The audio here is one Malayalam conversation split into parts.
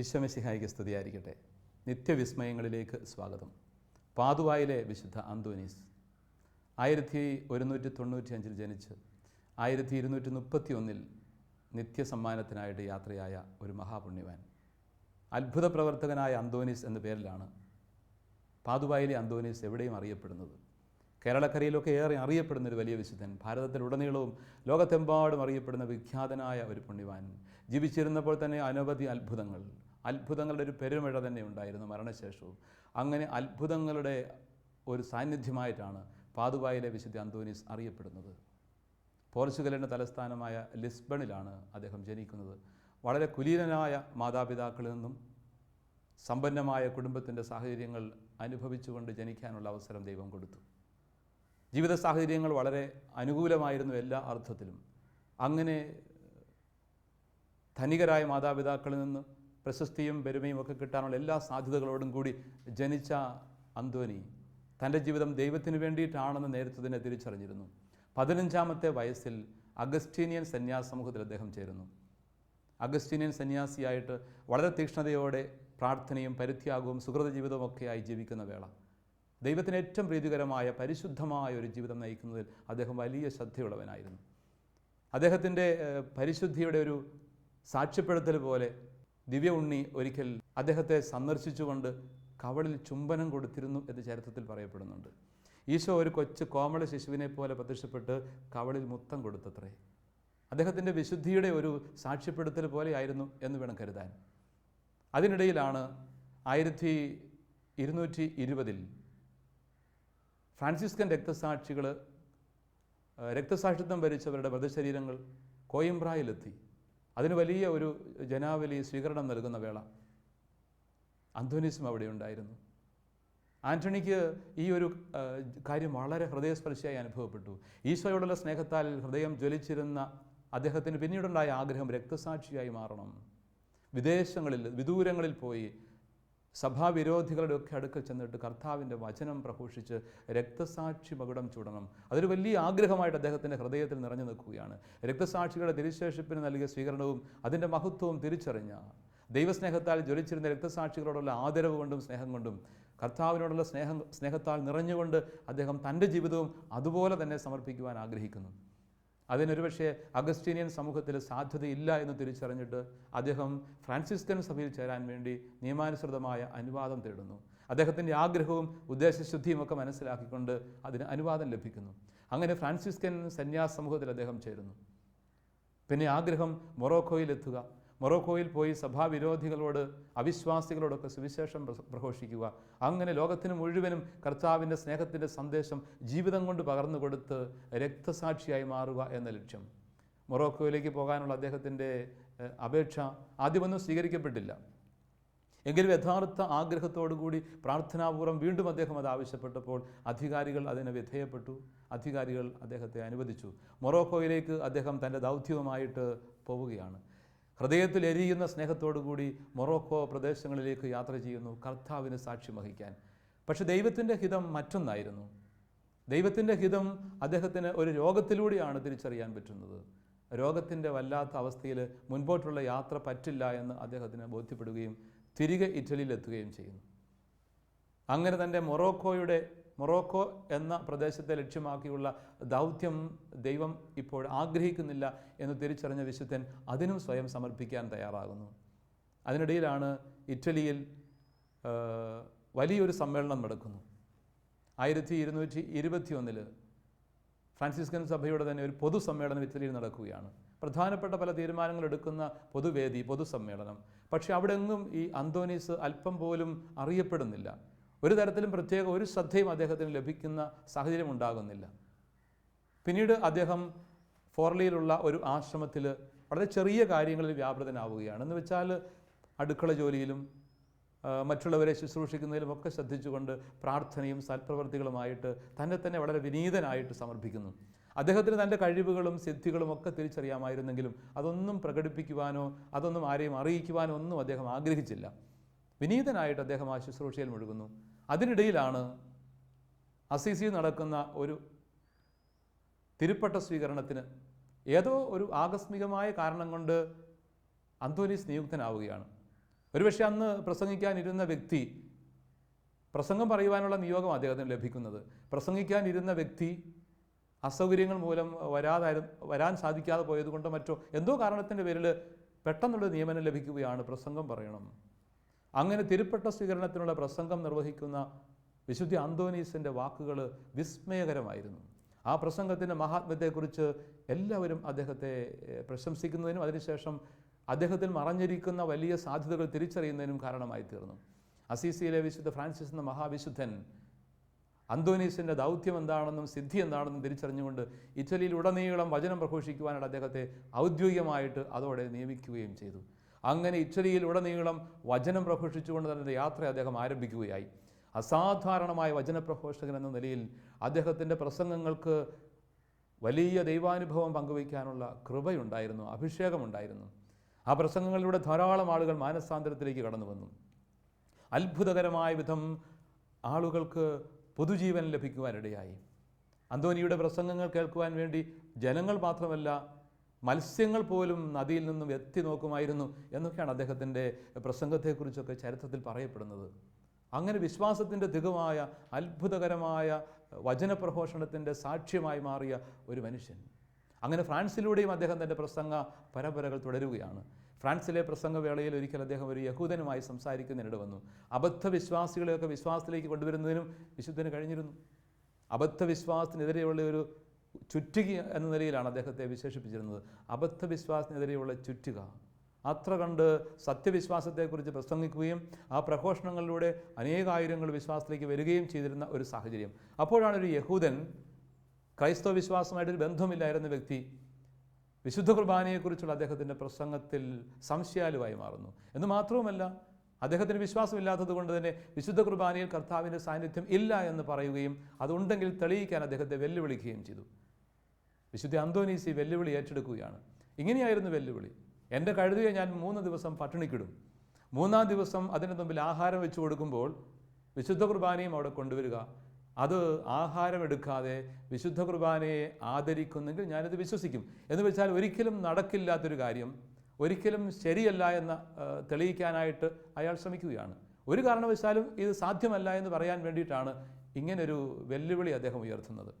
ഈശോമിശിഹായ്ക്ക് സ്തുതിയായിരിക്കട്ടെ. നിത്യവിസ്മയങ്ങളിലേക്ക് സ്വാഗതം. പാതുവായിലെ വിശുദ്ധ അന്തോനീസ് 1195 ജനിച്ച് 1231 നിത്യസമ്മാനത്തിനായിട്ട് യാത്രയായ ഒരു മഹാപുണ്യവാൻ. അത്ഭുത പ്രവർത്തകനായ അന്തോനീസ് എന്ന പേരിലാണ് പാതുവായിലെ അന്തോനീസ് എവിടെയും അറിയപ്പെടുന്നത്. കേരളക്കരയിലൊക്കെ ഏറെ അറിയപ്പെടുന്നൊരു വലിയ വിശുദ്ധൻ, ഭാരതത്തിലുടനീളവും ലോകത്തെമ്പാടും അറിയപ്പെടുന്ന വിഖ്യാതനായ ഒരു പുണ്യവാൻ. ജീവിച്ചിരുന്നപ്പോൾ തന്നെ അനവധി അത്ഭുതങ്ങളുടെ ഒരു പെരുമഴ തന്നെ ഉണ്ടായിരുന്നു മരണശേഷവും. അങ്ങനെ അത്ഭുതങ്ങളുടെ ഒരു സാന്നിധ്യമായിട്ടാണ് പാതുവായിലെ വിശുദ്ധ അന്തോനീസ് അറിയപ്പെടുന്നത്. പോർച്ചുഗലിൻ്റെ തലസ്ഥാനമായ ലിസ്ബണിലാണ് അദ്ദേഹം ജനിക്കുന്നത്. വളരെ കുലീനനായ മാതാപിതാക്കളിൽ നിന്നും സമ്പന്നമായ കുടുംബത്തിൻ്റെ സാഹചര്യങ്ങൾ അനുഭവിച്ചുകൊണ്ട് ജനിക്കാനുള്ള അവസരം ദൈവം കൊടുത്തു. ജീവിത സാഹചര്യങ്ങൾ വളരെ അനുകൂലമായിരുന്നു എല്ലാ അർത്ഥത്തിലും. അങ്ങനെ ധനികരായ മാതാപിതാക്കളിൽ നിന്ന് പ്രശസ്തിയും പെരുമയും ഒക്കെ കിട്ടാനുള്ള എല്ലാ സാധ്യതകളോടും കൂടി ജനിച്ച അന്തോനി തൻ്റെ ജീവിതം ദൈവത്തിന് വേണ്ടിയിട്ടാണെന്ന് നേരത്തെ തന്നെ തിരിച്ചറിഞ്ഞിരുന്നു. 15-ാമത്തെ വയസ്സിൽ അഗസ്റ്റീനിയൻ സന്യാസ സമൂഹത്തിൽ അദ്ദേഹം ചേരുന്നു. അഗസ്റ്റീനിയൻ സന്യാസിയായിട്ട് വളരെ തീക്ഷ്ണതയോടെ പ്രാർത്ഥനയും പരിത്യാഗവും സുഹൃത ജീവിതവും ഒക്കെയായി ജീവിക്കുന്ന വേള ദൈവത്തിന് ഏറ്റവും പ്രീതികരമായ പരിശുദ്ധമായ ഒരു ജീവിതം നയിക്കുന്നതിൽ അദ്ദേഹം വലിയ ശ്രദ്ധയുള്ളവനായിരുന്നു. അദ്ദേഹത്തിൻ്റെ പരിശുദ്ധിയുടെ ഒരു സാക്ഷ്യപ്പെടുത്തൽ പോലെ ദിവ്യ ഉണ്ണി ഒരിക്കൽ അദ്ദേഹത്തെ സന്ദർശിച്ചുകൊണ്ട് കവളിൽ ചുംബനം കൊടുത്തിരുന്നു എന്ന് ചരിത്രത്തിൽ പറയപ്പെടുന്നുണ്ട്. ഈശോ ഒരു കൊച്ചു കോമള ശിശുവിനെ പോലെ പ്രത്യക്ഷപ്പെട്ട് കവളിൽ മുത്തം കൊടുത്തത്രേ. അദ്ദേഹത്തിൻ്റെ വിശുദ്ധിയുടെ ഒരു സാക്ഷ്യപ്പെടുത്തൽ പോലെയായിരുന്നു എന്ന് വേണം കരുതാൻ. അതിനിടയിലാണ് 1220 ഫ്രാൻസിസ്കൻ രക്തസാക്ഷിത്വം ഭരിച്ചവരുടെ മൃതശരീരങ്ങൾ കോയിംബ്രായിലെത്തി. അതിന് വലിയ ഒരു ജനാവലി സ്വീകരണം നൽകുന്ന വേള അന്തോനീസും അവിടെ ഉണ്ടായിരുന്നു. ആൻ്റണിക്ക് ഈ ഒരു കാര്യം വളരെ ഹൃദയസ്പർശിയായി അനുഭവപ്പെട്ടു. ഈശോയോടുള്ള സ്നേഹത്താൽ ഹൃദയം ജ്വലിച്ചിരുന്ന അദ്ദേഹത്തിന് പിന്നീടുണ്ടായ ആഗ്രഹം രക്തസാക്ഷിയായി മാറണം. വിദൂരങ്ങളിൽ പോയി സഭാവിരോധികളുടെ ഒക്കെ അടുക്കൽ ചെന്നിട്ട് കർത്താവിൻ്റെ വചനം പ്രഘോഷിച്ച് രക്തസാക്ഷി മകുടം ചൂടണം. അതൊരു വലിയ ആഗ്രഹമായിട്ട് അദ്ദേഹത്തിൻ്റെ ഹൃദയത്തിൽ നിറഞ്ഞു നിൽക്കുകയാണ്. രക്തസാക്ഷികളുടെ തിരുശേഷിപ്പിന് നൽകിയ സ്വീകരണവും അതിൻ്റെ മഹത്വവും തിരിച്ചറിഞ്ഞ ദൈവസ്നേഹത്താൽ ജ്വലിച്ചിരുന്ന രക്തസാക്ഷികളോടുള്ള ആദരവ് കൊണ്ടും സ്നേഹം കൊണ്ടും കർത്താവിനോടുള്ള സ്നേഹത്താൽ നിറഞ്ഞുകൊണ്ട് അദ്ദേഹം തൻ്റെ ജീവിതവും അതുപോലെ തന്നെ സമർപ്പിക്കുവാൻ ആഗ്രഹിക്കുന്നു. അതിനൊരു പക്ഷേ അഗസ്റ്റീനിയൻ സമൂഹത്തിൽ സാധ്യതയില്ല എന്ന് തിരിച്ചറിഞ്ഞിട്ട് അദ്ദേഹം ഫ്രാൻസിസ്കൻ സഭയിൽ ചേരാൻ വേണ്ടി നിയമാനുസൃതമായ അനുവാദം തേടുന്നു. അദ്ദേഹത്തിൻ്റെ ആഗ്രഹവും ഉദ്ദേശശുദ്ധിയും ഒക്കെ മനസ്സിലാക്കിക്കൊണ്ട് അതിന് അനുവാദം ലഭിക്കുന്നു. അങ്ങനെ ഫ്രാൻസിസ്കൻ സന്യാസ സമൂഹത്തിൽ അദ്ദേഹം ചേരുന്നു. പിന്നെ ആഗ്രഹം മൊറോക്കോയിലെത്തുക, മൊറോക്കോയിൽ പോയി സഭാവിരോധികളോട് അവിശ്വാസികളോടൊക്കെ സുവിശേഷം പ്രഘോഷിക്കുക. അങ്ങനെ ലോകത്തിന് മുഴുവനും കർത്താവിൻ്റെ സ്നേഹത്തിൻ്റെ സന്ദേശം ജീവിതം കൊണ്ട് പകർന്നു കൊടുത്ത് രക്തസാക്ഷിയായി മാറുക എന്ന ലക്ഷ്യം. മൊറോക്കോയിലേക്ക് പോകാനുള്ള അദ്ദേഹത്തിൻ്റെ അപേക്ഷ ആദ്യമൊന്നും സ്വീകരിക്കപ്പെട്ടില്ല. എങ്കിലും യഥാർത്ഥ ആഗ്രഹത്തോടുകൂടി പ്രാർത്ഥനാപൂർവ്വം വീണ്ടും അദ്ദേഹം അത് ആവശ്യപ്പെട്ടപ്പോൾ അധികാരികൾ അതിന് വിധേയപ്പെട്ടു. അധികാരികൾ അദ്ദേഹത്തെ അനുവദിച്ചു. മൊറോക്കോയിലേക്ക് അദ്ദേഹം തൻ്റെ ദൗത്യവുമായിട്ട് പോവുകയാണ്. ഹൃദയത്തിൽ എരിയുന്ന സ്നേഹത്തോടുകൂടി മൊറോക്കോ പ്രദേശങ്ങളിലേക്ക് യാത്ര ചെയ്യുന്നു, കർത്താവിന് സാക്ഷ്യം വഹിക്കാൻ. പക്ഷെ ദൈവത്തിൻ്റെ ഹിതം മറ്റൊന്നായിരുന്നു. ദൈവത്തിൻ്റെ ഹിതം അദ്ദേഹത്തിന് ഒരു രോഗത്തിലൂടെയാണ് തിരിച്ചറിയാൻ പറ്റുന്നത്. രോഗത്തിൻ്റെ വല്ലാത്ത അവസ്ഥയിൽ മുൻപോട്ടുള്ള യാത്ര പറ്റില്ല എന്ന് അദ്ദേഹത്തിന് ബോധ്യപ്പെടുകയും തിരികെ ഇറ്റലിയിലെത്തുകയും ചെയ്യുന്നു. അങ്ങനെ തൻ്റെ മൊറോക്കോ എന്ന പ്രദേശത്തെ ലക്ഷ്യമാക്കിയുള്ള ദൗത്യം ദൈവം ഇപ്പോൾ ആഗ്രഹിക്കുന്നില്ല എന്ന് തിരിച്ചറിഞ്ഞ വിശുദ്ധൻ അതിനും സ്വയം സമർപ്പിക്കാൻ തയ്യാറാകുന്നു. അതിനിടയിലാണ് ഇറ്റലിയിൽ വലിയൊരു സമ്മേളനം നടക്കുന്നു. 1221 ഫ്രാൻസിസ്കൻ സഭയുടെ തന്നെ ഒരു പൊതുസമ്മേളനം ഇറ്റലിയിൽ നടക്കുകയാണ്. പ്രധാനപ്പെട്ട പല തീരുമാനങ്ങൾ എടുക്കുന്ന പൊതുസമ്മേളനം. പക്ഷേ അവിടെ എങ്ങും ഈ അന്തോനീസ് അല്പം പോലും അറിയപ്പെടുന്നില്ല. ഒരു തരത്തിലും പ്രത്യേക ഒരു ശ്രദ്ധയും അദ്ദേഹത്തിന് ലഭിക്കുന്ന സാഹചര്യം ഉണ്ടാകുന്നില്ല. പിന്നീട് അദ്ദേഹം ഫോർലിയിലുള്ള ഒരു ആശ്രമത്തിൽ വളരെ ചെറിയ കാര്യങ്ങളിൽ വ്യാപൃതനാവുകയാണ്. എന്ന് വെച്ചാൽ അടുക്കള ജോലിയിലും മറ്റുള്ളവരെ ശുശ്രൂഷിക്കുന്നതിലും ഒക്കെ ശ്രദ്ധിച്ചുകൊണ്ട് പ്രാർത്ഥനയും സൽപ്രവൃത്തികളുമായിട്ട് തന്നെ വളരെ വിനീതനായിട്ട് സമർപ്പിക്കുന്നു. അദ്ദേഹത്തിന് തൻ്റെ കഴിവുകളും സിദ്ധികളും ഒക്കെ തിരിച്ചറിയാമായിരുന്നെങ്കിലും അതൊന്നും പ്രകടിപ്പിക്കുവാനോ അതൊന്നും ആരെയും അറിയിക്കുവാനോ ഒന്നും അദ്ദേഹം ആഗ്രഹിച്ചില്ല. വിനീതനായിട്ട് അദ്ദേഹം ആ ശുശ്രൂഷയിൽ മുഴുകുന്നു. അതിനിടയിലാണ് അസീസിയിൽ നടക്കുന്ന ഒരു തിരുപ്പട്ട സ്വീകരണത്തിന് ഏതോ ഒരു ആകസ്മികമായ കാരണം കൊണ്ട് അന്തോനീസ് നിയുക്തനാവുകയാണ്. ഒരുപക്ഷെ അന്ന് പ്രസംഗിക്കാനിരുന്ന വ്യക്തി, പ്രസംഗം പറയുവാനുള്ള നിയോഗം അദ്ദേഹത്തിന് ലഭിക്കുന്നത്, പ്രസംഗിക്കാനിരുന്ന വ്യക്തി അസൗകര്യങ്ങൾ മൂലം വരാൻ സാധിക്കാതെ പോയതുകൊണ്ടോ മറ്റോ എന്തോ കാരണത്തിൻ്റെ പേരിൽ പെട്ടെന്നുള്ള നിയമനം ലഭിക്കുകയാണ്, പ്രസംഗം പറയണം. അങ്ങനെ തിരുപ്പട്ട സ്വീകരണത്തിനുള്ള പ്രസംഗം നിർവഹിക്കുന്ന വിശുദ്ധ അന്തോനീസിൻ്റെ വാക്കുകൾ വിസ്മയകരമായിരുന്നു. ആ പ്രസംഗത്തിൻ്റെ മഹാത്മ്യത്തെക്കുറിച്ച് എല്ലാവരും അദ്ദേഹത്തെ പ്രശംസിക്കുന്നതിനും അതിനുശേഷം അദ്ദേഹത്തിൽ മറഞ്ഞിരിക്കുന്ന വലിയ സാധ്യതകൾ തിരിച്ചറിയുന്നതിനും കാരണമായി തീർന്നു. അസീസിയിലെ വിശുദ്ധ ഫ്രാൻസിസ് എന്ന മഹാവിശുദ്ധൻ അന്തോനീസിൻ്റെ ദൗത്യം എന്താണെന്നും സിദ്ധി എന്താണെന്നും തിരിച്ചറിഞ്ഞുകൊണ്ട് ഇറ്റലിയിൽ ഉടനീളം വചനം പ്രഘോഷിക്കുവാനായിട്ട് അദ്ദേഹത്തെ ഔദ്യോഗികമായിട്ട് അതോടെ നിയമിക്കുകയും ചെയ്തു. അങ്ങനെ ഇറ്റലിയിൽ ഉടനീളം വചനം പ്രഘോഷിച്ചുകൊണ്ട് തന്നെ യാത്ര അദ്ദേഹം ആരംഭിക്കുകയായി. അസാധാരണമായ വചനപ്രഘോഷകൻ എന്ന നിലയിൽ അദ്ദേഹത്തിൻ്റെ പ്രസംഗങ്ങൾക്ക് വലിയ ദൈവാനുഭവം പങ്കുവയ്ക്കാനുള്ള കൃപയുണ്ടായിരുന്നു, അഭിഷേകമുണ്ടായിരുന്നു. ആ പ്രസംഗങ്ങളിലൂടെ ധാരാളം ആളുകൾ മാനസാന്തരത്തിലേക്ക് കടന്നു വന്നു. അത്ഭുതകരമായ വിധം ആളുകൾക്ക് പൊതുജീവൻ ലഭിക്കുവാനിടയായി. അന്തോനിയുടെ പ്രസംഗങ്ങൾ കേൾക്കുവാൻ വേണ്ടി ജനങ്ങൾ മാത്രമല്ല മത്സ്യങ്ങൾ പോലും നദിയിൽ നിന്നും എത്തി നോക്കുമായിരുന്നു എന്നൊക്കെയാണ് അദ്ദേഹത്തിൻ്റെ പ്രസംഗത്തെക്കുറിച്ചൊക്കെ ചരിത്രത്തിൽ പറയപ്പെടുന്നത്. അങ്ങനെ വിശ്വാസത്തിൻ്റെ തികമായ അത്ഭുതകരമായ വചനപ്രഘോഷണത്തിൻ്റെ സാക്ഷ്യമായി മാറിയ ഒരു മനുഷ്യൻ. അങ്ങനെ ഫ്രാൻസിലൂടെയും അദ്ദേഹം തൻ്റെ പ്രസംഗ പരമ്പരകൾ തുടരുകയാണ്. ഫ്രാൻസിലെ പ്രസംഗവേളയിൽ ഒരിക്കൽ അദ്ദേഹം ഒരു യഹൂദനുമായി സംസാരിക്കുന്നതിനിട വന്നു. അബദ്ധവിശ്വാസികളെയൊക്കെ വിശ്വാസത്തിലേക്ക് കൊണ്ടുവരുന്നതിനും വിശുദ്ധന് കഴിഞ്ഞിരുന്നു. അബദ്ധവിശ്വാസത്തിനെതിരെയുള്ള ഒരു ചുറ്റിക എന്ന നിലയിലാണ് അദ്ദേഹത്തെ വിശേഷിപ്പിച്ചിരുന്നത്. അബദ്ധവിശ്വാസത്തിനെതിരെയുള്ള ചുറ്റിക. അത്ര കണ്ട് സത്യവിശ്വാസത്തെക്കുറിച്ച് പ്രസംഗിക്കുകയും ആ പ്രഘോഷണങ്ങളിലൂടെ അനേകായിരങ്ങൾ വിശ്വാസത്തിലേക്ക് വരികയും ചെയ്തിരുന്ന ഒരു സാഹചര്യം. അപ്പോഴാണ് ഒരു യഹൂദൻ, ക്രൈസ്തവ വിശ്വാസമായിട്ടൊരു ബന്ധമില്ലായിരുന്ന വ്യക്തി, വിശുദ്ധ കുർബാനയെക്കുറിച്ചുള്ള അദ്ദേഹത്തിൻ്റെ പ്രസംഗത്തിൽ സംശയാലുവായി മാറുന്നു. എന്ന് മാത്രവുമല്ല, അദ്ദേഹത്തിന് വിശ്വാസമില്ലാത്തത് കൊണ്ട് തന്നെ വിശുദ്ധ കുർബാനയിൽ കർത്താവിൻ്റെ സാന്നിധ്യം ഇല്ല എന്ന് പറയുകയും അതുണ്ടെങ്കിൽ തെളിയിക്കാൻ അദ്ദേഹത്തെ വെല്ലുവിളിക്കുകയും ചെയ്തു. വിശുദ്ധ അന്തോനീസ് ഈ വെല്ലുവിളി ഏറ്റെടുക്കുകയാണ്. ഇങ്ങനെയായിരുന്നു വെല്ലുവിളി: എൻ്റെ കഴുതയെ ഞാൻ 3 ദിവസം പട്ടിണിക്കിടും. 3-ാം ദിവസം അതിന് മുമ്പിൽ ആഹാരം വെച്ച് കൊടുക്കുമ്പോൾ വിശുദ്ധ കുർബാനയും അവിടെ കൊണ്ടുവരിക. അത് ആഹാരം എടുക്കാതെ വിശുദ്ധ കുർബാനയെ ആദരിക്കുന്നെങ്കിൽ ഞാനിത് വിശ്വസിക്കും. എന്ന് വെച്ചാൽ ഒരിക്കലും നടക്കില്ലാത്തൊരു കാര്യം, ഒരിക്കലും ശരിയല്ല എന്ന് തെളിയിക്കാനായിട്ട് അയാൾ ശ്രമിക്കുകയാണ്. ഒരു കാരണവശാലും ഇത് സാധ്യമല്ല എന്ന് പറയാൻ വേണ്ടിയിട്ടാണ് ഇങ്ങനൊരു വെല്ലുവിളി അദ്ദേഹം ഉയർത്തുന്നത്.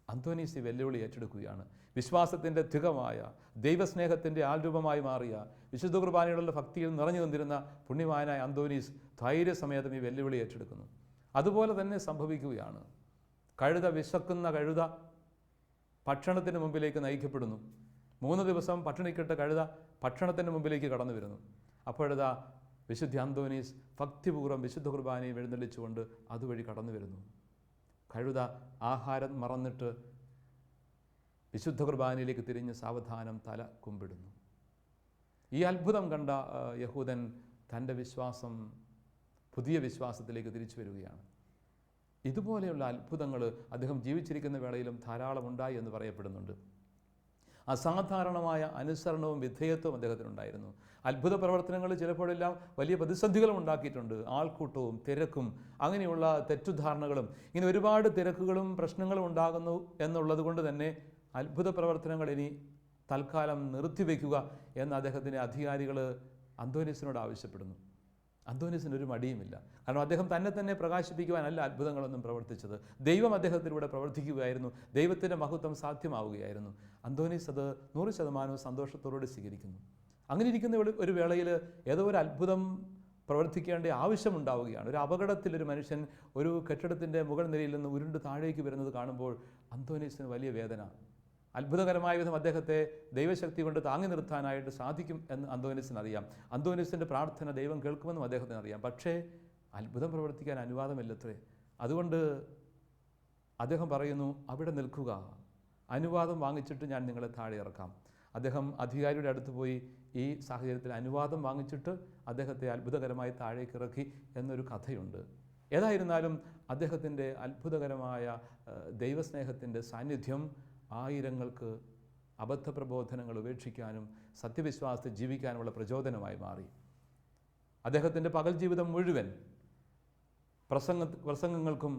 അന്തോനീസ് ഈ വെല്ലുവിളി ഏറ്റെടുക്കുകയാണ്. വിശ്വാസത്തിൻ്റെ തികമായ ദൈവസ്നേഹത്തിൻ്റെ ആൾരൂപമായി മാറിയ വിശുദ്ധ കുർബാനയുള്ള ഭക്തിയിൽ നിറഞ്ഞു നിന്നിരുന്ന പുണ്യവാനായ അന്തോനീസ് ധൈര്യസമേതം ഈ വെല്ലുവിളി ഏറ്റെടുക്കുന്നു. അതുപോലെ തന്നെ സംഭവിക്കുകയാണ്. വിശക്കുന്ന കഴുത ഭക്ഷണത്തിന് മുമ്പിലേക്ക് നയിക്കപ്പെടുന്നു. 3 ദിവസം പട്ടിണിക്കിട്ട കഴുത ഭക്ഷണത്തിന് മുമ്പിലേക്ക് കടന്നു വരുന്നു. അപ്പോഴതാ വിശുദ്ധ അന്തോനീസ് ഭക്തിപൂർവ്വം വിശുദ്ധ കുർബാനയെ എഴുന്നള്ളിച്ചുകൊണ്ട് അതുവഴി കടന്നു വരുന്നു. കഴുത ആഹാരം മറന്നിട്ട് വിശുദ്ധ കുർബാനയിലേക്ക് തിരിഞ്ഞ് സാവധാനം തല കുമ്പിടുന്നു. ഈ അത്ഭുതം കണ്ട യഹൂദൻ തൻ്റെ വിശ്വാസം, പുതിയ വിശ്വാസത്തിലേക്ക് തിരിച്ചു വരികയാണ്. ഇതുപോലെയുള്ള അത്ഭുതങ്ങൾ അദ്ദേഹം ജീവിച്ചിരിക്കുന്ന വേളയിലും ധാരാളം ഉണ്ടായി എന്ന് പറയപ്പെടുന്നുണ്ട്. അസാധാരണമായ അനുസരണവും വിധേയത്വവും അദ്ദേഹത്തിനുണ്ടായിരുന്നു. അത്ഭുത പ്രവർത്തനങ്ങൾ ചിലപ്പോഴെല്ലാം വലിയ പ്രതിസന്ധികളും ഉണ്ടാക്കിയിട്ടുണ്ട്. ആൾക്കൂട്ടവും തിരക്കും അങ്ങനെയുള്ള തെറ്റുദ്ധാരണകളും, ഇങ്ങനെ ഒരുപാട് തിരക്കുകളും പ്രശ്നങ്ങളും ഉണ്ടാകുന്നു എന്നുള്ളത് കൊണ്ട് തന്നെ അത്ഭുത പ്രവർത്തനങ്ങൾ ഇനി തൽക്കാലം നിർത്തിവെക്കുക എന്ന് അദ്ദേഹത്തിൻ്റെ അധികാരികൾ അന്തോനീസിനോട് ആവശ്യപ്പെടുന്നു. അന്തോനീസിന് ഒരു മടിയുമില്ല. കാരണം അദ്ദേഹം തന്നെ പ്രകാശിപ്പിക്കുവാനല്ല അത്ഭുതങ്ങളൊന്നും പ്രവർത്തിച്ചത്. ദൈവം അദ്ദേഹത്തിലൂടെ പ്രവർത്തിക്കുകയായിരുന്നു. ദൈവത്തിൻ്റെ മഹത്വം സാധ്യമാവുകയായിരുന്നു. അന്തോനീസ് അത് 100% സന്തോഷത്തോടെ സ്വീകരിക്കുന്നു. അങ്ങനെ ഇരിക്കുന്ന ഒരു വേളയിൽ ഏതോ ഒരു അത്ഭുതം പ്രവർത്തിക്കേണ്ട ആവശ്യമുണ്ടാവുകയാണ്. ഒരു അപകടത്തിൽ ഒരു മനുഷ്യൻ ഒരു കെട്ടിടത്തിൻ്റെ മുകൾ നിരയിൽ നിന്ന് ഉരുണ്ട് താഴേക്ക് വരുന്നത് കാണുമ്പോൾ അന്തോനീസിന് വലിയ വേദന. അത്ഭുതകരമായ വിധം അദ്ദേഹത്തെ ദൈവശക്തി കൊണ്ട് താങ്ങി നിർത്താനായിട്ട് സാധിക്കും എന്ന് അന്തോനീസിന് അറിയാം. അന്തോനീസിൻ്റെ പ്രാർത്ഥന ദൈവം കേൾക്കുമെന്നും അദ്ദേഹത്തിന് അറിയാം. പക്ഷേ അത്ഭുതം പ്രവർത്തിക്കാൻ അനുവാദമില്ലത്രേ. അതുകൊണ്ട് അദ്ദേഹം പറയുന്നു, അവിടെ നിൽക്കുക, അനുവാദം വാങ്ങിച്ചിട്ട് ഞാൻ നിങ്ങളെ താഴെ ഇറക്കാം. അദ്ദേഹം അധികാരിയുടെ അടുത്ത് പോയി ഈ സാഹചര്യത്തിൽ അനുവാദം വാങ്ങിച്ചിട്ട് അദ്ദേഹത്തെ അത്ഭുതകരമായി താഴേക്ക് ഇറക്കി എന്നൊരു കഥയുണ്ട്. ഏതായിരുന്നാലും അദ്ദേഹത്തിൻ്റെ അത്ഭുതകരമായ ദൈവസ്നേഹത്തിൻ്റെ സാന്നിധ്യം ആയിരങ്ങൾക്ക് അബദ്ധപ്രബോധനങ്ങൾ ഉപേക്ഷിക്കാനും സത്യവിശ്വാസത്തിൽ ജീവിക്കാനുമുള്ള പ്രചോദനമായി മാറി. അദ്ദേഹത്തിൻ്റെ പകൽ ജീവിതം മുഴുവൻ പ്രസംഗങ്ങൾക്കും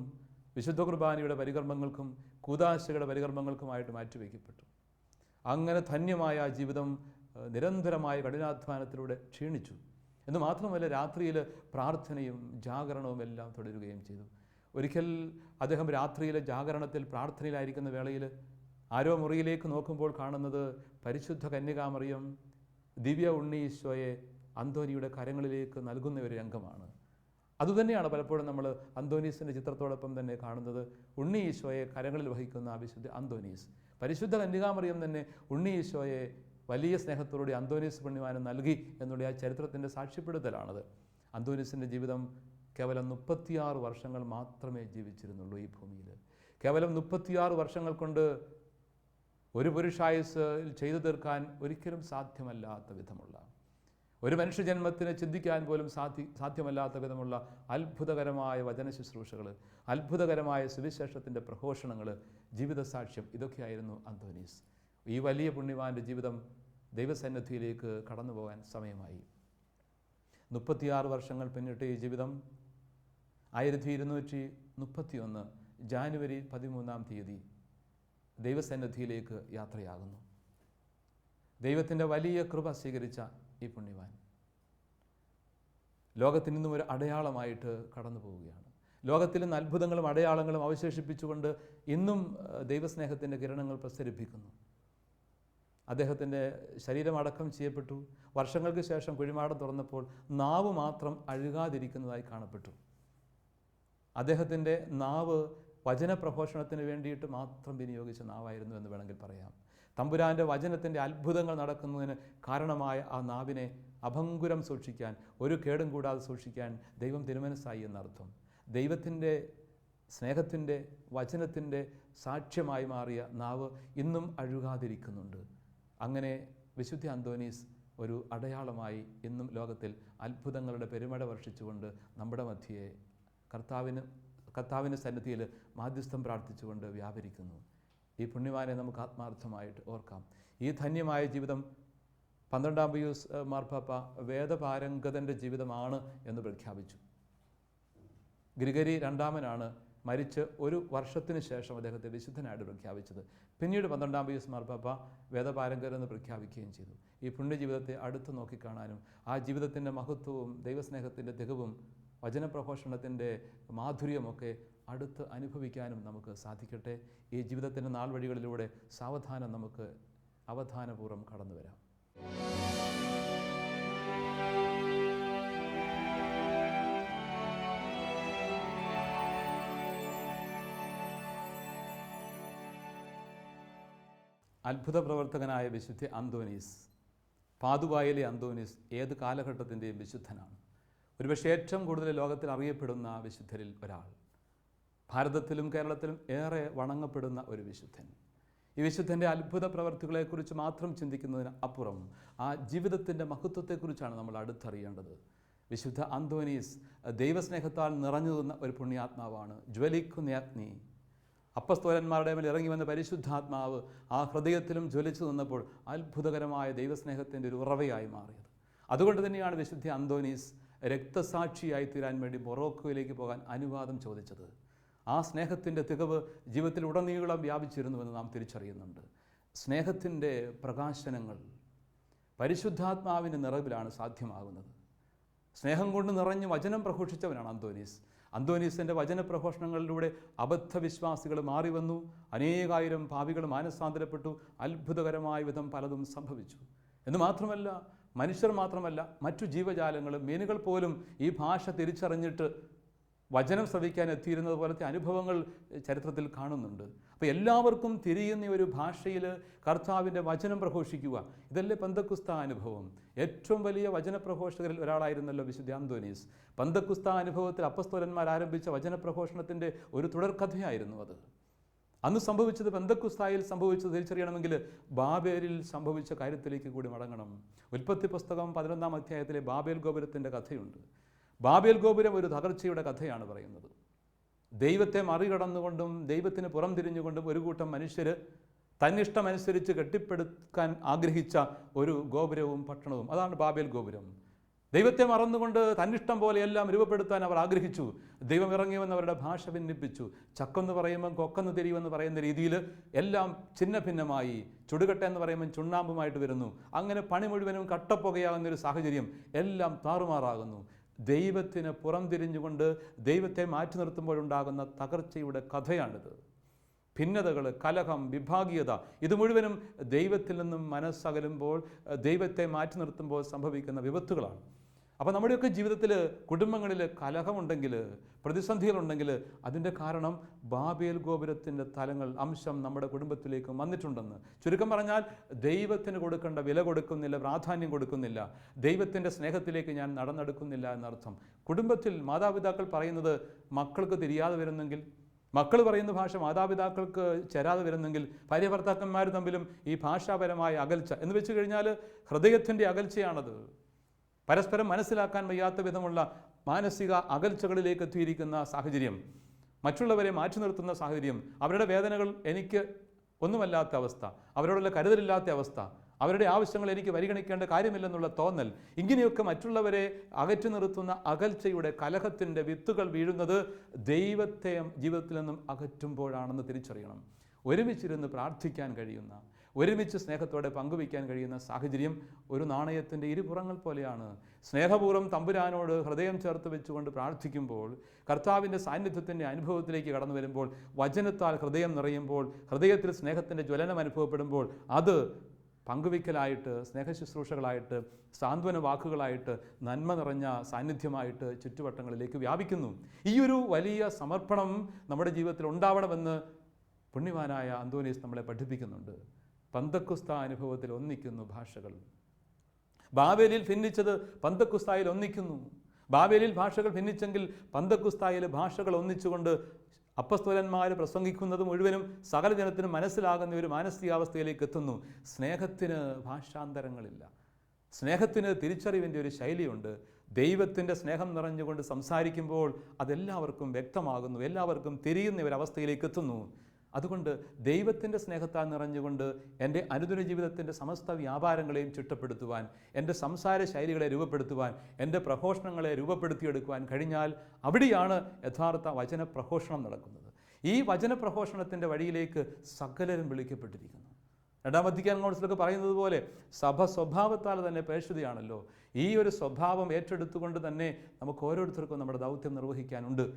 വിശുദ്ധ കുർബാനയുടെ പരികർമ്മങ്ങൾക്കും കൂദാശയുടെ പരികർമ്മങ്ങൾക്കുമായിട്ട് മാറ്റിവെക്കപ്പെട്ടു. അങ്ങനെ ധന്യമായ ആ ജീവിതം നിരന്തരമായ കഠിനാധ്വാനത്തിലൂടെ ക്ഷീണിച്ചു. എന്ന് മാത്രമല്ല, രാത്രിയിൽ പ്രാർത്ഥനയും ജാഗരണവും എല്ലാം തുടരുകയും ചെയ്തു. ഒരിക്കൽ അദ്ദേഹം രാത്രിയിലെ ജാഗരണത്തിൽ പ്രാർത്ഥനയിലായിരിക്കുന്ന വേളയിൽ ആരോ മുറിയിലേക്ക് നോക്കുമ്പോൾ കാണുന്നത് പരിശുദ്ധ കന്യകാമറിയം ദിവ്യ ഉണ്ണി ഈശോയെ അന്തോനിയുടെ കരങ്ങളിലേക്ക് നൽകുന്ന ഒരു രംഗമാണ്. അതുതന്നെയാണ് പലപ്പോഴും നമ്മൾ അന്തോനീസിൻ്റെ ചിത്രത്തോടൊപ്പം തന്നെ കാണുന്നത്. ഉണ്ണി ഈശോയെ കരങ്ങളിൽ വഹിക്കുന്ന ആ വിശുദ്ധ അന്തോനീസ്, പരിശുദ്ധ കന്യകാമറിയം തന്നെ ഉണ്ണി ഈശോയെ വലിയ സ്നേഹത്തോടെ അന്തോനീസ് പുണ്യവാന് നൽകി എന്നുള്ള ആ ചരിത്രത്തിൻ്റെ സാക്ഷ്യപ്പെടുത്തലാണത്. അന്തോനീസിൻ്റെ ജീവിതം കേവലം 36 വർഷങ്ങൾ മാത്രമേ ജീവിച്ചിരുന്നുള്ളൂ ഈ ഭൂമിയിൽ. കേവലം 36 വർഷങ്ങൾ കൊണ്ട് ഒരു പുരുഷായുസ് ചെയ്തു തീർക്കാൻ ഒരിക്കലും സാധ്യമല്ലാത്ത വിധമുള്ള, ഒരു മനുഷ്യജന്മത്തിന് ചിന്തിക്കാൻ പോലും സാധ്യമല്ലാത്ത വിധമുള്ള അത്ഭുതകരമായ വചന ശുശ്രൂഷകൾ, അത്ഭുതകരമായ സുവിശേഷത്തിൻ്റെ പ്രഘോഷണങ്ങൾ, ജീവിതസാക്ഷ്യം, ഇതൊക്കെയായിരുന്നു അന്തോനീസ്. ഈ വലിയ പുണ്യവാൻ്റെ ജീവിതം ദൈവസന്നിധിയിലേക്ക് കടന്നു പോകാൻ സമയമായി. 36 വർഷങ്ങൾ പിന്നിട്ട് ഈ ജീവിതം 1231 ജാനുവരി 13-ാം തീയതി ദൈവസന്നിധിയിലേക്ക് യാത്രയാകുന്നു. ദൈവത്തിൻ്റെ വലിയ കൃപ സ്വീകരിച്ച ഈ പുണ്യവാൻ ലോകത്തിന് ഇന്നും ഒരു അടയാളമായിട്ട് കടന്നു പോവുകയാണ്. ലോകത്തിൽ നിന്ന് അത്ഭുതങ്ങളും അടയാളങ്ങളും അവശേഷിപ്പിച്ചുകൊണ്ട് ഇന്നും ദൈവസ്നേഹത്തിൻ്റെ കിരണങ്ങൾ പ്രസരിപ്പിക്കുന്നു. അദ്ദേഹത്തിൻ്റെ ശരീരം അടക്കം ചെയ്യപ്പെട്ടു. വർഷങ്ങൾക്ക് ശേഷം കുഴിമാടം തുറന്നപ്പോൾ നാവ് മാത്രം അഴുകാതിരിക്കുന്നതായി കാണപ്പെട്ടു. അദ്ദേഹത്തിൻ്റെ നാവ് വചനപ്രഘോഷണത്തിന് വേണ്ടിയിട്ട് മാത്രം വിനിയോഗിച്ച നാവായിരുന്നു എന്ന് വേണമെങ്കിൽ പറയാം. തമ്പുരാൻ്റെ വചനത്തിൻ്റെ അത്ഭുതങ്ങൾ നടക്കുന്നതിന് കാരണമായ ആ നാവിനെ അഭംഗുരം സൂക്ഷിക്കാൻ, ഒരു കേടും കൂടാതെ സൂക്ഷിക്കാൻ ദൈവം തിരുമനസ്സായി എന്നർത്ഥം. ദൈവത്തിൻ്റെ സ്നേഹത്തിൻ്റെ വചനത്തിൻ്റെ സാക്ഷ്യമായി മാറിയ നാവ് ഇന്നും അഴുകാതിരിക്കുന്നുണ്ട്. അങ്ങനെ വിശുദ്ധ അന്തോനീസ് ഒരു അടയാളമായി ഇന്നും ലോകത്തിൽ അത്ഭുതങ്ങളുടെ പെരുമഴ വർഷിച്ചുകൊണ്ട് നമ്മുടെ മധ്യയെ കർത്താവിൻ്റെ സന്നിധിയിൽ മാധ്യസ്ഥം പ്രാർത്ഥിച്ചുകൊണ്ട് വ്യാപരിക്കുന്നു. ഈ പുണ്യവാനെ നമുക്ക് ആത്മാർത്ഥമായിട്ട് ഓർക്കാം. ഈ ധന്യമായ ജീവിതം 12-ാം പീയൂസ് മാർപ്പാപ്പ വേദപാരംഗതൻ്റെ ജീവിതമാണ് എന്ന് പ്രഖ്യാപിച്ചു. ഗ്രിഗരി രണ്ടാമനാണ് മരിച്ച് ഒരു വർഷത്തിന് ശേഷം അദ്ദേഹത്തെ വിശുദ്ധനായിട്ട് പ്രഖ്യാപിച്ചത്. പിന്നീട് 12-ാം പീയൂസ് മാർപ്പാപ്പ വേദപാരംഗരെന്ന് പ്രഖ്യാപിക്കുകയും ചെയ്തു. ഈ പുണ്യജീവിതത്തെ അടുത്ത് നോക്കിക്കാണാനും ആ ജീവിതത്തിൻ്റെ മഹത്വവും ദൈവസ്നേഹത്തിൻ്റെ തികവും വചനപ്രഘോഷണത്തിൻ്റെ മാധുര്യമൊക്കെ അടുത്ത് അനുഭവിക്കാനും നമുക്ക് സാധിക്കട്ടെ. ഈ ജീവിതത്തിൻ്റെ നാൾ വഴികളിലൂടെ സാവധാനം നമുക്ക് അവധാനപൂർവ്വം കടന്നു വരാം. അത്ഭുത പ്രവർത്തകനായ വിശുദ്ധ അന്തോനീസ്, പാതുവായിലെ അന്തോനീസ് ഏത് കാലഘട്ടത്തിൻ്റെയും വിശുദ്ധനാണ്. ഒരുപക്ഷെ ഏറ്റവും കൂടുതൽ ലോകത്തിൽ അറിയപ്പെടുന്ന വിശുദ്ധരിൽ ഒരാൾ, ഭാരതത്തിലും കേരളത്തിലും ഏറെ വണങ്ങപ്പെടുന്ന ഒരു വിശുദ്ധൻ. ഈ വിശുദ്ധൻ്റെ അത്ഭുത പ്രവർത്തികളെക്കുറിച്ച് മാത്രം ചിന്തിക്കുന്നതിന് അപ്പുറം ആ ജീവിതത്തിൻ്റെ മഹത്വത്തെക്കുറിച്ചാണ് നമ്മൾ അടുത്തറിയേണ്ടത്. വിശുദ്ധ അന്തോനീസ് ദൈവസ്നേഹത്താൽ നിറഞ്ഞു നിന്ന ഒരു പുണ്യാത്മാവാണ്. ജ്വലിക്കുന്ന അഗ്നി, അപ്പസ്തോലന്മാരുടെ മേൽ ഇറങ്ങി വന്ന പരിശുദ്ധാത്മാവ് ആ ഹൃദയത്തിലും ജ്വലിച്ചു നിന്നപ്പോൾ അത്ഭുതകരമായ ദൈവസ്നേഹത്തിൻ്റെ ഒരു ഉറവയായി മാറിയത്. അതുകൊണ്ട് തന്നെയാണ് വിശുദ്ധ അന്തോനീസ് രക്തസാക്ഷിയായി തീരാൻ വേണ്ടി മൊറോക്കോയിലേക്ക് പോകാൻ അനുവാദം ചോദിച്ചത്. ആ സ്നേഹത്തിൻ്റെ തികവ് ജീവിതത്തിൽ ഉടനീളം വ്യാപിച്ചിരുന്നുവെന്ന് നാം തിരിച്ചറിയുന്നുണ്ട്. സ്നേഹത്തിൻ്റെ പ്രകാശനങ്ങൾ പരിശുദ്ധാത്മാവിൻ്റെ നിറവിലാണ് സാധ്യമാകുന്നത്. സ്നേഹം കൊണ്ട് നിറഞ്ഞ് വചനം പ്രഘോഷിച്ചവനാണ് അന്തോനീസ്. അന്തോനീസിൻ്റെ വചനപ്രഘോഷണങ്ങളിലൂടെ അബദ്ധവിശ്വാസികൾ മാറി വന്നു. അനേകായിരം പാപികൾ മാനസാന്തരപ്പെട്ടു. അത്ഭുതകരമായ വിധം പലതും സംഭവിച്ചു. എന്ന് മാത്രമല്ല, മനുഷ്യർ മാത്രമല്ല, മറ്റു ജീവജാലങ്ങളും മീനുകൾ പോലും ഈ ഭാഷ തിരിച്ചറിഞ്ഞിട്ട് വചനം ശ്രവിക്കാൻ എത്തിയിരുന്നത് പോലത്തെ അനുഭവങ്ങൾ ചരിത്രത്തിൽ കാണുന്നുണ്ട്. അപ്പോൾ എല്ലാവർക്കും തിരിയുന്ന ഒരു ഭാഷയിൽ കർത്താവിൻ്റെ വചനം പ്രഘോഷിക്കുക, ഇതല്ലേ പന്തക്കുസ്ത അനുഭവം. ഏറ്റവും വലിയ വചനപ്രഘോഷകരിൽ ഒരാളായിരുന്നല്ലോ വിശുദ്ധ അന്തോനീസ്. പന്തക്കുസ്ത അനുഭവത്തിൽ അപ്പസ്തോലന്മാർ ആരംഭിച്ച വചനപ്രഘോഷണത്തിൻ്റെ ഒരു തുടർക്കഥയായിരുന്നു അത്. അന്ന് സംഭവിച്ചത് പെന്തക്കുസ്തായിൽ സംഭവിച്ചത് തിരിച്ചറിയണമെങ്കിൽ ബാബേലിൽ സംഭവിച്ച കാര്യത്തിലേക്ക് കൂടി മടങ്ങണം. ഉൽപ്പത്തി പുസ്തകം 11-ാം അധ്യായത്തിലെ ബാബേൽ ഗോപുരത്തിൻ്റെ കഥയുണ്ട്. ബാബേൽ ഗോപുരം ഒരു തകർച്ചയുടെ കഥയാണ് പറയുന്നത്. ദൈവത്തെ മറികടന്നുകൊണ്ടും ദൈവത്തിന് പുറം തിരിഞ്ഞുകൊണ്ടും ഒരു കൂട്ടം മനുഷ്യർ തന്നിഷ്ടമനുസരിച്ച് കെട്ടിപ്പടുക്കാൻ ആഗ്രഹിച്ച ഒരു ഗോപുരവും പട്ടണവും, അതാണ് ബാബേൽ ഗോപുരം. ദൈവത്തെ മറന്നുകൊണ്ട് തന്നിഷ്ടം പോലെയെല്ലാം രൂപപ്പെടുത്താൻ അവർ ആഗ്രഹിച്ചു. ദൈവം ഇറങ്ങിവന്ന് അവരുടെ ഭാഷ ഭിന്നിപ്പിച്ചു. ചക്കെന്ന് പറയുമ്പം കൊക്കെന്ന് തിരിയുമെന്ന് പറയുന്ന രീതിയിൽ എല്ലാം ഛിന്ന ഭിന്നമായി. ചുടുകട്ട എന്ന് പറയുമ്പം ചുണ്ണാമ്പുമായിട്ട് വരുന്നു. അങ്ങനെ പണി മുഴുവനും കട്ടപ്പുകയാകുന്നൊരു സാഹചര്യം, എല്ലാം താറുമാറാകുന്നു. ദൈവത്തിന് പുറം തിരിഞ്ഞുകൊണ്ട് ദൈവത്തെ മാറ്റി നിർത്തുമ്പോഴുണ്ടാകുന്ന തകർച്ചയുടെ കഥയാണിത്. ഭിന്നതകൾ, കലഹം, വിഭാഗീയത, ഇത് മുഴുവനും ദൈവത്തിൽ നിന്നും മനസ്സകലുമ്പോൾ, ദൈവത്തെ മാറ്റി നിർത്തുമ്പോൾ സംഭവിക്കുന്ന വിപത്തുകളാണ്. അപ്പോൾ നമ്മുടെയൊക്കെ ജീവിതത്തിൽ, കുടുംബങ്ങളിൽ കലഹമുണ്ടെങ്കിൽ, പ്രതിസന്ധികളുണ്ടെങ്കിൽ അതിൻ്റെ കാരണം ബാബേൽ ഗോപുരത്തിൻ്റെ തലങ്ങൾ, അംശം നമ്മുടെ കുടുംബത്തിലേക്ക് വന്നിട്ടുണ്ടെന്ന്. ചുരുക്കം പറഞ്ഞാൽ, ദൈവത്തിന് കൊടുക്കേണ്ട വില കൊടുക്കുന്നില്ല, പ്രാധാന്യം കൊടുക്കുന്നില്ല, ദൈവത്തിൻ്റെ സ്നേഹത്തിലേക്ക് ഞാൻ നടന്നെടുക്കുന്നില്ല എന്നർത്ഥം. കുടുംബത്തിൽ മാതാപിതാക്കൾ പറയുന്നത് മക്കൾക്ക് തിരിയാതെ വരുന്നെങ്കിൽ, മക്കൾ പറയുന്ന ഭാഷ മാതാപിതാക്കൾക്ക് ചേരാതെ വരുന്നെങ്കിൽ, ഭാര്യ ഭർത്താക്കന്മാർ തമ്മിലും ഈ ഭാഷാപരമായ അകൽച്ച എന്ന് വെച്ച് കഴിഞ്ഞാൽ ഹൃദയത്തിൻ്റെ അകൽച്ചയാണത്. പരസ്പരം മനസ്സിലാക്കാൻ വയ്യാത്ത വിധമുള്ള മാനസിക അകൽച്ചകളിലേക്ക് എത്തിയിരിക്കുന്ന സാഹചര്യം, മറ്റുള്ളവരെ മാറ്റി നിർത്തുന്ന സാഹചര്യം, അവരുടെ വേദനകൾ എനിക്ക് ഒന്നുമല്ലാത്ത അവസ്ഥ, അവരോടുള്ള കരുതലില്ലാത്ത അവസ്ഥ, അവരുടെ ആവശ്യങ്ങൾ എനിക്ക് പരിഗണിക്കേണ്ട കാര്യമില്ലെന്നുള്ള തോന്നൽ, ഇങ്ങനെയൊക്കെ മറ്റുള്ളവരെ അകറ്റി നിർത്തുന്ന അകൽച്ചയുടെ, കലഹത്തിൻ്റെ വിത്തുകൾ വീഴുന്നത് ദൈവത്തെ ജീവിതത്തിൽ നിന്നും അകറ്റുമ്പോഴാണെന്ന് തിരിച്ചറിയണം. ഒരുമിച്ചിരുന്ന് പ്രാർത്ഥിക്കാൻ കഴിയുന്ന, ഒരുമിച്ച് സ്നേഹത്തോടെ പങ്കുവയ്ക്കാൻ കഴിയുന്ന സാഹചര്യം ഒരു നാണയത്തിൻ്റെ ഇരുപുറങ്ങൾ പോലെയാണ്. സ്നേഹപൂർവ്വം തമ്പുരാനോട് ഹൃദയം ചേർത്ത് വെച്ചുകൊണ്ട് പ്രാർത്ഥിക്കുമ്പോൾ, കർത്താവിൻ്റെ സാന്നിധ്യത്തിൻ്റെ അനുഭവത്തിലേക്ക് കടന്നു വരുമ്പോൾ, വചനത്താൽ ഹൃദയം നിറയുമ്പോൾ, ഹൃദയത്തിൽ സ്നേഹത്തിൻ്റെ ജ്വലനം അനുഭവപ്പെടുമ്പോൾ, അത് പങ്കുവയ്ക്കലായിട്ട്, സ്നേഹശുശ്രൂഷകളായിട്ട്, സാന്ത്വന വാക്കുകളായിട്ട്, നന്മ നിറഞ്ഞ സാന്നിധ്യമായിട്ട് ചുറ്റുവട്ടങ്ങളിലേക്ക് വ്യാപിക്കുന്നു. ഈയൊരു വലിയ സമർപ്പണം നമ്മുടെ ജീവിതത്തിൽ ഉണ്ടാവണമെന്ന് പുണ്യവാനായ അന്തോനീസ് നമ്മളെ പഠിപ്പിക്കുന്നുണ്ട്. പന്തക്കുസ്ത അനുഭവത്തിൽ ഒന്നിക്കുന്നു ഭാഷകൾ. ബാബേലിൽ ഭിന്നിച്ചത് പന്തക്കുസ്തായിൽ ഒന്നിക്കുന്നു. ബാബേലിൽ ഭാഷകൾ ഭിന്നിച്ചെങ്കിൽ പന്തക്കുസ്തായിൽ ഭാഷകൾ ഒന്നിച്ചുകൊണ്ട് അപ്പസ്തോലന്മാർ പ്രസംഗിക്കുന്നത് മുഴുവനും സകല ജനത്തിനും മനസ്സിലാകുന്ന ഒരു മാനസികാവസ്ഥയിലേക്ക് എത്തുന്നു. സ്നേഹത്തിന് ഭാഷാന്തരങ്ങളില്ല, സ്നേഹത്തിന് തിരിച്ചറിവിൻ്റെ ഒരു ശൈലിയുണ്ട്. ദൈവത്തിൻ്റെ സ്നേഹം നിറഞ്ഞുകൊണ്ട് സംസാരിക്കുമ്പോൾ അതെല്ലാവർക്കും വ്യക്തമാകുന്നു, എല്ലാവർക്കും തിരിയുന്ന ഒരവസ്ഥയിലേക്ക് എത്തുന്നു. അതുകൊണ്ട് ദൈവത്തിൻ്റെ സ്നേഹത്താൽ നിറഞ്ഞുകൊണ്ട് എൻ്റെ അനുദിന ജീവിതത്തിൻ്റെ സമസ്ത വ്യാപാരങ്ങളെയും ചിട്ടപ്പെടുത്തുവാൻ, എൻ്റെ സംസാര ശൈലികളെ രൂപപ്പെടുത്തുവാൻ, എൻ്റെ പ്രഘോഷണങ്ങളെ രൂപപ്പെടുത്തിയെടുക്കുവാൻ കഴിഞ്ഞാൽ അവിടെയാണ് യഥാർത്ഥ വചനപ്രഘോഷണം നടക്കുന്നത്. ഈ വചനപ്രഘോഷണത്തിൻ്റെ വഴിയിലേക്ക് സകലരും വിളിക്കപ്പെട്ടിരിക്കുന്നു. രണ്ടാം വത്തിക്കാൻ കൗൺസിലൊക്കെ പറയുന്നത് പോലെ സഭ സ്വഭാവത്താൽ തന്നെ പരിശുദ്ധിയാണല്ലോ. ഈ ഒരു സ്വഭാവം ഏറ്റെടുത്തുകൊണ്ട് തന്നെ നമുക്ക് ഓരോരുത്തർക്കും നമ്മുടെ ദൗത്യം നിർവഹിക്കാനുണ്ട്.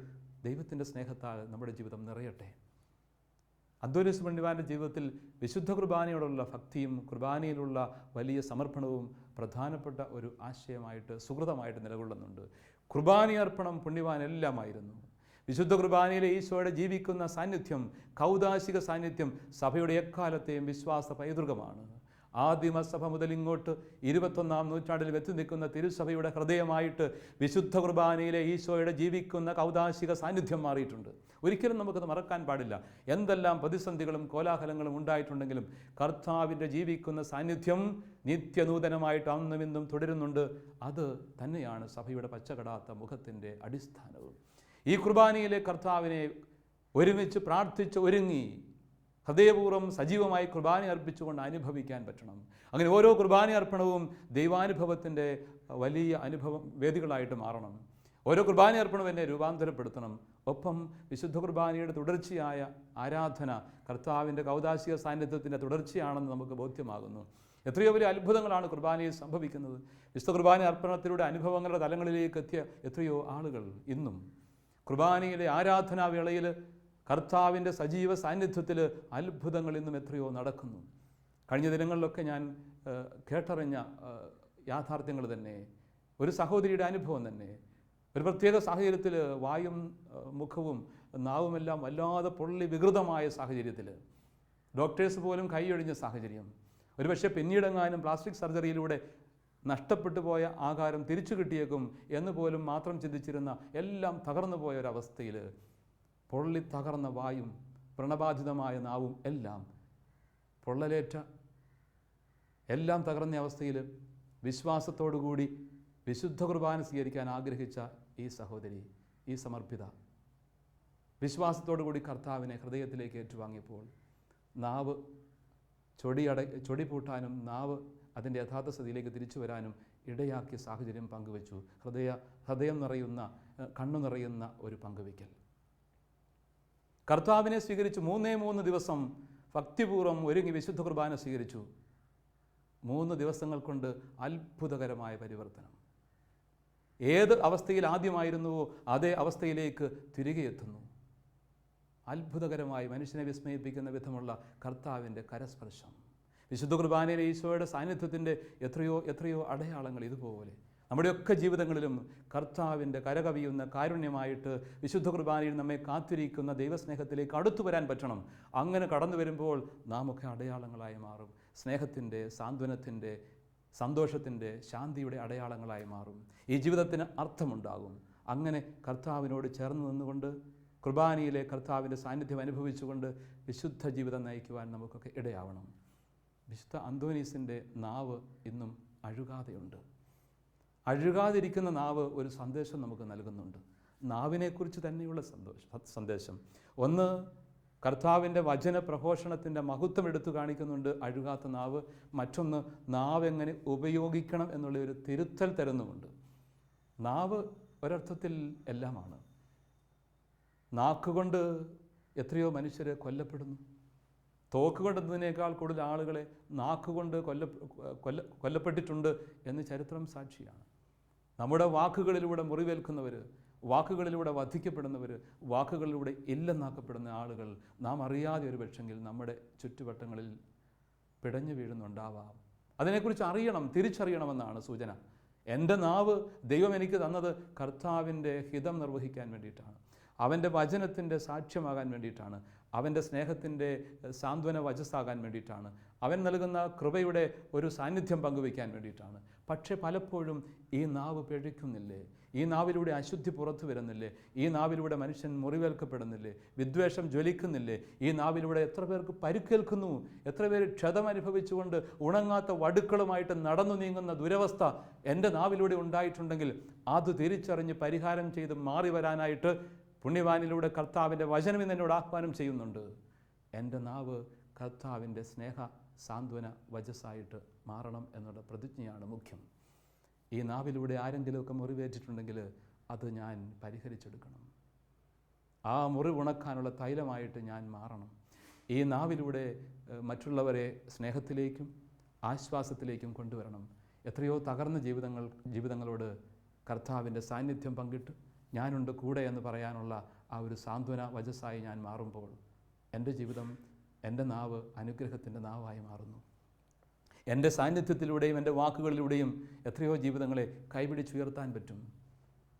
ദൈവത്തിൻ്റെ സ്നേഹത്താൽ നമ്മുടെ ജീവിതം നിറയട്ടെ. അന്തോനീസ് പുണ്യവാൻ്റെ ജീവിതത്തിൽ വിശുദ്ധ കുർബാനയോടുള്ള ഭക്തിയും കുർബാനയിലുള്ള വലിയ സമർപ്പണവും പ്രധാനപ്പെട്ട ഒരു ആശയമായിട്ട്, സുഹൃതമായിട്ട് നിലകൊള്ളുന്നുണ്ട്. കുർബാനയർപ്പണം പുണ്യവാൻ എല്ലാമായിരുന്നു. വിശുദ്ധ കുർബാനയിലെ ഈശോയുടെ ജീവിക്കുന്ന സാന്നിധ്യം, കൗദാശിക സാന്നിധ്യം സഭയുടെ എക്കാലത്തെയും വിശ്വാസ പൈതൃകമാണ്. ആദിമസഭ മുതൽ ഇങ്ങോട്ട് 21-ാം നൂറ്റാണ്ടിൽ എത്തി നിൽക്കുന്ന തിരുസഭയുടെ ഹൃദയമായിട്ട് വിശുദ്ധ കുർബാനയിലെ ഈശോയുടെ ജീവിക്കുന്ന കൗദാശിക സാന്നിധ്യം മാറിയിട്ടുണ്ട്. ഒരിക്കലും നമുക്കത് മറക്കാൻ പാടില്ല. എന്തെല്ലാം പ്രതിസന്ധികളും കോലാഹലങ്ങളും ഉണ്ടായിട്ടുണ്ടെങ്കിലും കർത്താവിൻ്റെ ജീവിക്കുന്ന സാന്നിധ്യം നിത്യനൂതനമായിട്ട് അന്നും ഇന്നും തുടരുന്നുണ്ട്. അത് തന്നെയാണ് സഭയുടെ പച്ചകടാത്ത മുഖത്തിൻ്റെ അടിസ്ഥാനവും. ഈ കുർബാനയിലെ കർത്താവിനെ ഒരുമിച്ച് പ്രാർത്ഥിച്ച് ഒരുങ്ങി ഹൃദയപൂർവ്വം സജീവമായി കുർബാന അർപ്പിച്ചുകൊണ്ട് അനുഭവിക്കാൻ പറ്റണം. അങ്ങനെ ഓരോ കുർബാന അർപ്പണവും ദൈവാനുഭവത്തിൻ്റെ വലിയ അനുഭവം വേദികളായിട്ട് മാറണം. ഓരോ കുർബാന അർപ്പണവും എന്നെ രൂപാന്തരപ്പെടുത്തണം. ഒപ്പം വിശുദ്ധ കുർബാനയുടെ തുടർച്ചയായ ആരാധന കർത്താവിൻ്റെ കൗദാശിക സാന്നിധ്യത്തിൻ്റെ തുടർച്ചയാണെന്ന് നമുക്ക് ബോധ്യമാകുന്നു. എത്രയോ വലിയ അത്ഭുതങ്ങളാണ് കുർബാനയിൽ സംഭവിക്കുന്നത്. വിശുദ്ധ കുർബാന അർപ്പണത്തിലൂടെ അനുഭവങ്ങളുടെ തലങ്ങളിലേക്ക് എത്തിയ എത്രയോ ആളുകൾ ഇന്നും കുർബാനയിലെ ആരാധനാവേളയിൽ കർത്താവിൻ്റെ സജീവ സാന്നിധ്യത്തിൽ അത്ഭുതങ്ങൾ ഇന്നും എത്രയോ നടക്കുന്നു. കഴിഞ്ഞ ദിനങ്ങളിലൊക്കെ ഞാൻ കേട്ടറിഞ്ഞ യാഥാർത്ഥ്യങ്ങൾ തന്നെ, ഒരു സഹോദരിയുടെ അനുഭവം തന്നെ. ഒരു പ്രത്യേക സാഹചര്യത്തിൽ വായും മുഖവും നാവുമെല്ലാം വല്ലാതെ പൊള്ളി വികൃതമായ സാഹചര്യത്തിൽ, ഡോക്ടേഴ്സ് പോലും കൈയൊഴിഞ്ഞ സാഹചര്യം, ഒരുപക്ഷെ പിന്നീടെങ്ങാനും പ്ലാസ്റ്റിക് സർജറിയിലൂടെ നഷ്ടപ്പെട്ടു പോയ ആകാരം തിരിച്ചു കിട്ടിയേക്കും എന്ന് പോലും മാത്രം ചിന്തിച്ചിരുന്ന, എല്ലാം തകർന്നു പോയ ഒരവസ്ഥയിൽ പൊള്ളി തകർന്ന വായും വ്രണബാധിതമായ നാവും എല്ലാം പൊള്ളലേറ്റ, എല്ലാം തകർന്ന അവസ്ഥയിൽ വിശ്വാസത്തോടുകൂടി വിശുദ്ധ കുർബാന സ്വീകരിക്കാൻ ആഗ്രഹിച്ച ഈ സഹോദരി, ഈ സമർപ്പിത വിശ്വാസത്തോടുകൂടി കർത്താവിനെ ഹൃദയത്തിലേക്ക് ഏറ്റുവാങ്ങിയപ്പോൾ നാവ് ചൊടി പൂട്ടാനും നാവ് അതിൻ്റെ യഥാർത്ഥ സ്ഥിതിയിലേക്ക് തിരിച്ചു വരാനും ഇടയാക്കിയ സാഹചര്യം പങ്കുവച്ചു. ഹൃദയം നിറയുന്ന, കണ്ണു നിറയുന്ന ഒരു പങ്കുവയ്ക്കൽ. കർത്താവിനെ സ്വീകരിച്ചു 3 ദിവസം ഭക്തിപൂർവ്വം ഒരുങ്ങി വിശുദ്ധ കുർബാന സ്വീകരിച്ചു. 3 ദിവസങ്ങൾ കൊണ്ട് അത്ഭുതകരമായ പരിവർത്തനം. ഏത് അവസ്ഥയിൽ ആദ്യമായിരുന്നുവോ അതേ അവസ്ഥയിലേക്ക് തിരികെ എത്തുന്നു. അത്ഭുതകരമായി മനുഷ്യനെ വിസ്മയിപ്പിക്കുന്ന വിധമുള്ള കർത്താവിൻ്റെ കരസ്പർശം. വിശുദ്ധ കുർബാനയിലെ ഈശോയുടെ സാന്നിധ്യത്തിൻ്റെ എത്രയോ അടയാളങ്ങൾ ഇതുപോലെ നമ്മുടെയൊക്കെ ജീവിതങ്ങളിലും കർത്താവിൻ്റെ കരകവിയുന്ന കാരുണ്യമായിട്ട് വിശുദ്ധ കുർബാനയിൽ നമ്മെ കാത്തിരിക്കുന്ന ദൈവസ്നേഹത്തിലേക്ക് അടുത്തു വരാൻ പറ്റണം. അങ്ങനെ കടന്നു വരുമ്പോൾ നാമൊക്കെ അടയാളങ്ങളായി മാറും. സ്നേഹത്തിൻ്റെ, സാന്ത്വനത്തിൻ്റെ, സന്തോഷത്തിൻ്റെ, ശാന്തിയുടെ അടയാളങ്ങളായി മാറും. ഈ ജീവിതത്തിന് അർത്ഥമുണ്ടാകും. അങ്ങനെ കർത്താവിനോട് ചേർന്ന് നിന്നുകൊണ്ട് കുർബാനയിലെ കർത്താവിൻ്റെ സാന്നിധ്യം അനുഭവിച്ചുകൊണ്ട് വിശുദ്ധ ജീവിതം നയിക്കുവാൻ നമുക്കൊക്കെ ഇടയാവണം. വിശുദ്ധ അന്തോനീസിൻ്റെ നാവ് ഇന്നും അഴുകാതെയുണ്ട്. അഴുകാതിരിക്കുന്ന നാവ് ഒരു സന്ദേശം നമുക്ക് നൽകുന്നുണ്ട്. നാവിനെക്കുറിച്ച് തന്നെയുള്ള സന്ദേശം. ഒന്ന്, കർത്താവിൻ്റെ വചന പ്രഘോഷണത്തിൻ്റെ മഹത്വം എടുത്തു കാണിക്കുന്നുണ്ട് അഴുകാത്ത നാവ്. മറ്റൊന്ന്, നാവ് എങ്ങനെ ഉപയോഗിക്കണം എന്നുള്ള ഒരു തിരുത്തൽ തരുന്നുമുണ്ട്. നാവ് ഒരർത്ഥത്തിൽ എല്ലാമാണ്. നാക്കുകൊണ്ട് എത്രയോ മനുഷ്യർ കൊല്ലപ്പെടുന്നു. തോക്ക് കൊണ്ടതിനേക്കാൾ കൂടുതൽ ആളുകളെ നാക്കുകൊണ്ട് കൊല്ലപ്പെട്ടിട്ടുണ്ട് എന്ന് ചരിത്രം സാക്ഷിയാണ്. നമ്മുടെ വാക്കുകളിലൂടെ മുറിവേൽക്കുന്നവർ, വാക്കുകളിലൂടെ വധിക്കപ്പെടുന്നവർ, വാക്കുകളിലൂടെ ഇല്ലെന്നാക്കപ്പെടുന്ന ആളുകൾ നാം അറിയാതെ ഒരു പക്ഷെങ്കിൽ നമ്മുടെ ചുറ്റുവട്ടങ്ങളിൽ പിടഞ്ഞു വീഴുന്നുണ്ടാവാം. അതിനെക്കുറിച്ച് അറിയണം, തിരിച്ചറിയണമെന്നാണ് സൂചന. എൻ്റെ നാവ് ദൈവം എനിക്ക് തന്നത് കർത്താവിൻ്റെ ഹിതം നിർവഹിക്കാൻ വേണ്ടിയിട്ടാണ്, അവൻ്റെ വചനത്തിൻ്റെ സാക്ഷ്യമാകാൻ വേണ്ടിയിട്ടാണ്, അവൻ്റെ സ്നേഹത്തിൻ്റെ സാന്ത്വന വചസ്സാകാൻ വേണ്ടിയിട്ടാണ്, അവൻ നൽകുന്ന കൃപയുടെ ഒരു സാന്നിധ്യം പങ്കുവയ്ക്കാൻ വേണ്ടിയിട്ടാണ്. പക്ഷേ പലപ്പോഴും ഈ നാവ് പിഴയ്ക്കുന്നില്ലേ? ഈ നാവിലൂടെ അശുദ്ധി പുറത്തു വരുന്നില്ലേ? ഈ നാവിലൂടെ മനുഷ്യൻ മുറിവേൽക്കപ്പെടുന്നില്ലേ? വിദ്വേഷം ജ്വലിക്കുന്നില്ലേ? ഈ നാവിലൂടെ എത്ര പേർക്ക് പരുക്കേൽക്കുന്നു? എത്ര പേര് ക്ഷതമനുഭവിച്ചുകൊണ്ട് ഉണങ്ങാത്ത വടുക്കളുമായിട്ട് നടന്നു നീങ്ങുന്ന ദുരവസ്ഥ എൻ്റെ നാവിലൂടെ ഉണ്ടായിട്ടുണ്ടെങ്കിൽ അത് തിരിച്ചറിഞ്ഞ് പരിഹാരം ചെയ്ത് മാറി വരാനായിട്ട് പുണ്യവാനിലൂടെ കർത്താവിൻ്റെ വചനം ഇന്ന് എന്നോട് ആഹ്വാനം ചെയ്യുന്നുണ്ട്. എൻ്റെ നാവ് കർത്താവിൻ്റെ സ്നേഹ സാന്ത്വന വചസ്സായിട്ട് മാറണം എന്നുള്ള പ്രതിജ്ഞയാണ് മുഖ്യം. ഈ നാവിലൂടെ ആരെങ്കിലുമൊക്കെ മുറിവേറ്റിട്ടുണ്ടെങ്കിൽ അത് ഞാൻ പരിഹരിച്ചെടുക്കണം. ആ മുറിവ് ഉണക്കാനുള്ള തൈലമായിട്ട് ഞാൻ മാറണം. ഈ നാവിലൂടെ മറ്റുള്ളവരെ സ്നേഹത്തിലേക്കും ആശ്വാസത്തിലേക്കും കൊണ്ടുവരണം. എത്രയോ തകർന്ന ജീവിതങ്ങളോട് കർത്താവിൻ്റെ സാന്നിധ്യം പങ്കിട്ട് ഞാനുണ്ട് കൂടെ എന്ന് പറയാനുള്ള ആ ഒരു സാന്ത്വന വചസ്സായി ഞാൻ മാറുമ്പോൾ എൻ്റെ ജീവിതം, എൻ്റെ നാവ് അനുഗ്രഹത്തിൻ്റെ നാവായി മാറുന്നു. എൻ്റെ സാന്നിധ്യത്തിലൂടെയും എൻ്റെ വാക്കുകളിലൂടെയും എത്രയോ ജീവിതങ്ങളെ കൈപിടിച്ചുയർത്താൻ പറ്റും.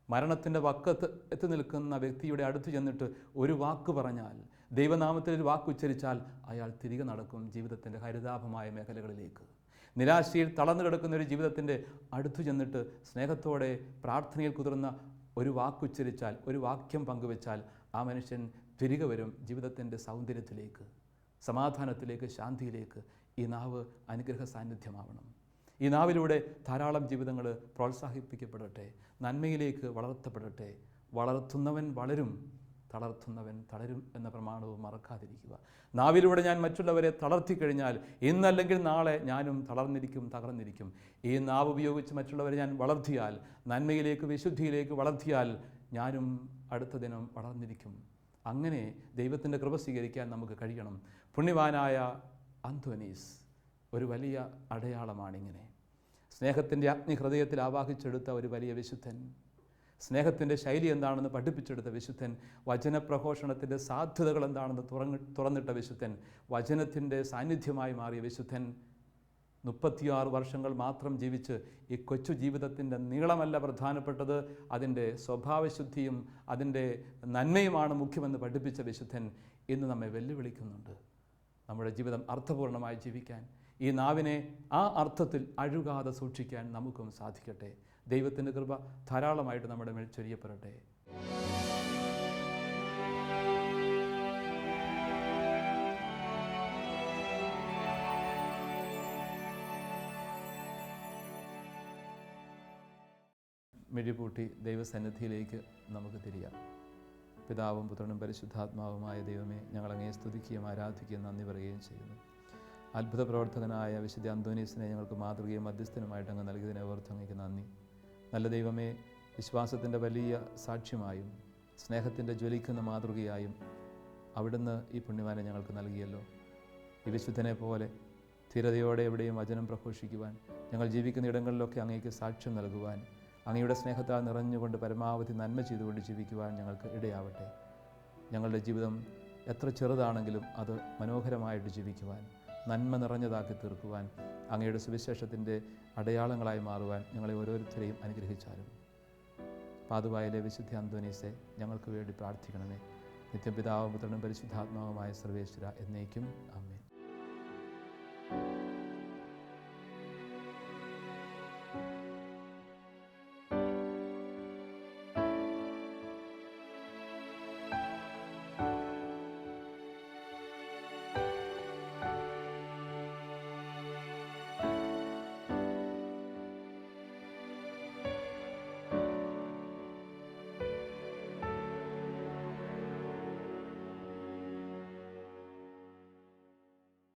മരണത്തിൻ്റെ വക്കത്ത് എത്തി നിൽക്കുന്ന വ്യക്തിയുടെ അടുത്ത് ചെന്നിട്ട് ഒരു വാക്ക് പറഞ്ഞാൽ, ദൈവനാമത്തിൽ ഒരു വാക്ക് ഉച്ചരിച്ചാൽ അയാൾ തിരികെ നടക്കും ജീവിതത്തിൻ്റെ ഹരിതാഭമായ മേഖലകളിലേക്ക്. നിരാശയിൽ തളർന്നു കിടക്കുന്ന ഒരു ജീവിതത്തിൻ്റെ അടുത്തു ചെന്നിട്ട് സ്നേഹത്തോടെ പ്രാർത്ഥനയിൽ കുതിർന്ന ഒരു വാക്കുച്ചരിച്ചാൽ, ഒരു വാക്യം പങ്കുവെച്ചാൽ ആ മനുഷ്യൻ തിരികെ വരും ജീവിതത്തിൻ്റെ സൗന്ദര്യത്തിലേക്ക്, സമാധാനത്തിലേക്ക്, ശാന്തിയിലേക്ക്. ഈ നാവ് അനുഗ്രഹ സാന്നിധ്യമാവണം. ഈ നാവിലൂടെ ധാരാളം ജീവിതങ്ങൾ പ്രോത്സാഹിപ്പിക്കപ്പെടട്ടെ, നന്മയിലേക്ക് വളർത്തപ്പെടട്ടെ. വളർത്തുന്നവൻ വളരും, തളർത്തുന്നവൻ തളരും എന്ന പ്രമാണവും മറക്കാതിരിക്കുക. നാവിലൂടെ ഞാൻ മറ്റുള്ളവരെ തളർത്തിക്കഴിഞ്ഞാൽ ഇന്നല്ലെങ്കിൽ നാളെ ഞാനും തളർന്നിരിക്കും, തകർന്നിരിക്കും. ഈ നാവ് ഉപയോഗിച്ച് മറ്റുള്ളവരെ ഞാൻ വളർത്തിയാൽ, നന്മയിലേക്ക്, വിശുദ്ധിയിലേക്ക് വളർത്തിയാൽ ഞാനും അടുത്ത ദിനം വളർന്നിരിക്കും. അങ്ങനെ ദൈവത്തിൻ്റെ കൃപ സ്വീകരിക്കാൻ നമുക്ക് കഴിയണം. പുണ്യവാനായ അന്തോനീസ് ഒരു വലിയ അടയാളമാണിങ്ങനെ. സ്നേഹത്തിൻ്റെ അഗ്നി ഹൃദയത്തിൽ ആവാഹിച്ചെടുത്ത ഒരു വലിയ വിശുദ്ധൻ, സ്നേഹത്തിൻ്റെ ശൈലി എന്താണെന്ന് പഠിപ്പിച്ചെടുത്ത വിശുദ്ധൻ, വചനപ്രഘോഷണത്തിൻ്റെ സാധ്യതകൾ എന്താണെന്ന് തുറന്നിട്ട വിശുദ്ധൻ, വചനത്തിൻ്റെ സാന്നിധ്യമായി മാറിയ വിശുദ്ധൻ, 36 വർഷങ്ങൾ മാത്രം ജീവിച്ച് ഈ കൊച്ചു ജീവിതത്തിൻ്റെ നീളമല്ല പ്രധാനപ്പെട്ടത്, അതിൻ്റെ സ്വഭാവശുദ്ധിയും അതിൻ്റെ നന്മയുമാണ് മുഖ്യമെന്ന് പഠിപ്പിച്ച വിശുദ്ധൻ ഇന്ന് നമ്മെ വെല്ലുവിളിക്കുന്നുണ്ട്. നമ്മുടെ ജീവിതം അർത്ഥപൂർണമായി ജീവിക്കാൻ, ഈ നാവിനെ ആ അർത്ഥത്തിൽ അഴുകാതെ സൂക്ഷിക്കാൻ നമുക്കും സാധിക്കട്ടെ. ദൈവത്തിൻ്റെ കൃപ ധാരാളമായിട്ട് നമ്മുടെ മേൽ ചൊരിയപ്പെടട്ടെ. മിഴിപൂട്ടി ദൈവസന്നിധിയിലേക്ക് നമുക്ക് തിരിയാം. പിതാവും പുത്രനും പരിശുദ്ധാത്മാവുമായ ദൈവമേ, ഞങ്ങൾ അങ്ങയെ സ്തുതിക്കുകയും ആരാധിക്കുകയും നന്ദി പറയുകയും ചെയ്യുന്നു. അത്ഭുത പ്രവർത്തകനായ വിശുദ്ധ അന്തോനീസിനെ ഞങ്ങൾക്ക് മാതൃകയും മധ്യസ്ഥനുമായിട്ട് അങ്ങ് നൽകിയതിനെ ഓർത്ത് അങ്ങേക്ക് നന്ദി. നല്ല ദൈവമേ, വിശ്വാസത്തിൻ്റെ വലിയ സാക്ഷ്യമായും സ്നേഹത്തിൻ്റെ ജ്വലിക്കുന്ന മാതൃകയായും അവിടുന്ന് ഈ പുണ്യവാനെ ഞങ്ങൾക്ക് നൽകിയല്ലോ. ഈ വിശുദ്ധനെ പോലെ സ്ഥിരതയോടെ എവിടെയും വചനം പ്രഘോഷിക്കുവാൻ, ഞങ്ങൾ ജീവിക്കുന്ന ഇടങ്ങളിലൊക്കെ അങ്ങേക്ക് സാക്ഷ്യം നൽകുവാൻ, അങ്ങയുടെ സ്നേഹത്താൽ നിറഞ്ഞുകൊണ്ട് പരമാവധി നന്മ ചെയ്തുകൊണ്ട് ജീവിക്കുവാൻ ഞങ്ങൾക്ക് ഇടയാവട്ടെ. ഞങ്ങളുടെ ജീവിതം എത്ര ചെറുതാണെങ്കിലും അത് മനോഹരമായിട്ട് ജീവിക്കുവാൻ, നന്മ നിറഞ്ഞതാക്കി തീർക്കുവാൻ, അങ്ങയുടെ സുവിശേഷത്തിൻ്റെ അടയാളങ്ങളായി മാറുവാൻ ഞങ്ങളെ ഓരോരുത്തരെയും അനുഗ്രഹിച്ചാലും. പാതുവായിലെ വിശുദ്ധ അന്തോനീസെ, ഞങ്ങൾക്ക് വേണ്ടി പ്രാർത്ഥിക്കണമേ. നിത്യപിതാവും പുത്രനും പരിശുദ്ധാത്മാവുമായ സർവേശ്വര എന്നേക്കും ആമേൻ.